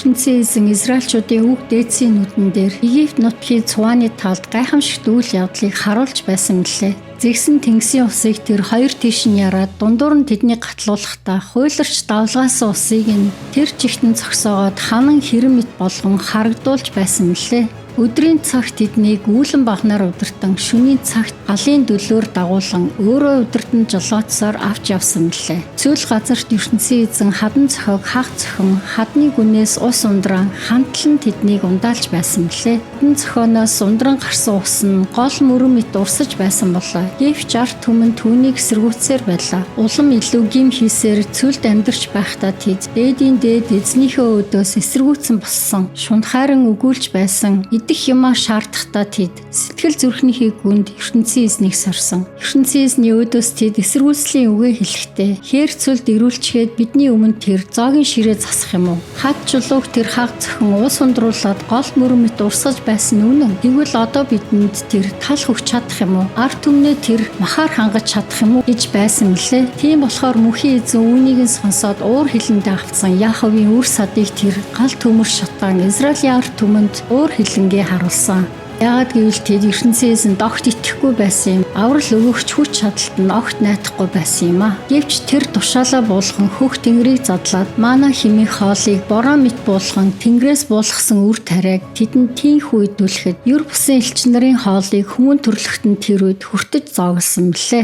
ертөнцийн эзэн Израильчуудын үг дээдсийн нүдэн дээр Египт нутгийн цувааны талд гайхамшигт үйл явдлыг харуулж байсан мөлий. Зэгсэн тэнгисийн усыг тэр хоёр тийш нь яраад дундуур нь тэднийг гатлуулахдаа хуйларч давлгаасан усыг нь тэр чигтэн зогсоогоод ханан хэрэм мэт болгон харагдуулж байсан мөлий. Өдрийн цагт тэднийг үүлэн багнаар удирдан, шөнийн цагт галын дөлөөр дагуулan өөрөө удирдан жолоодсоор авч явсан мөлий. Цөөл газарт ертөнцийн эзэн хадан цохиог хаг цохин, хадны гүнээс ус ундран хамтлан тэднийг ундаалж байсан мөлий. Хадан цохионоос ундран гарсан ус нь гол мөрөн мэт урсаж байсан болоо. Гэвч ард түмэн түүнийг эсэргүүцсээр байлаа. Улам илүү гим хийсээр цөлд амьдарч байхдаа тэд дээдийн дээд эзнийхээ өдөөс эсэргүүцсэн болсон. Шунхайран өгүүлж байсан идэх юмаа шаардахтаа тэд сэтгэл зүрхнийхээ гүнд ертөнцийн эзнийг сорсон. Ертөнцийн эзний өөдөөс тэд эсэргүүцлийн үгээ хэлэхдээ хээр цөлд ирүүлчгээд бидний өмнө тэр зоогийн ширээ засах юм уу? Хад чулууг тэр хаг цохин уус ундруулад гол мөрөн мэт урсгаж байсан үнэн. Тэгвэл одоо бидэнд тэр тал хөвч чадах юм уу? Ард түмнээ тэр махаар хангаж чадах юм уу гэж байсан мөлий. Тийм болохоор мөнхийн эзэн үүнийг нь сонсоод уур хилэндээ авцсан Яаковын үр садыг тэр гал төмөр шатгаан Израилийн ард түмэнд уур хилэнгээ харуулсан. Яагаад гэвэл тэд ертөнцийн эзэнд огт итгэхгүй байсан юм. Аврал өгөгч хүч чадалт нь огт найдахгүй байсан юм а. Гэвч тэр тушаалаа буулган хөх тэнгэрийг задлаад мана химих хоолыг бороо мэт буулган тэнгэрээс буулгасан үр тариаг тэдэнд тийхүү идүүлэхэд юр бусын элчин нарын хоолыг хүмүүн төрлөختөнд тэр үед хүртэж зооглосон мөлий.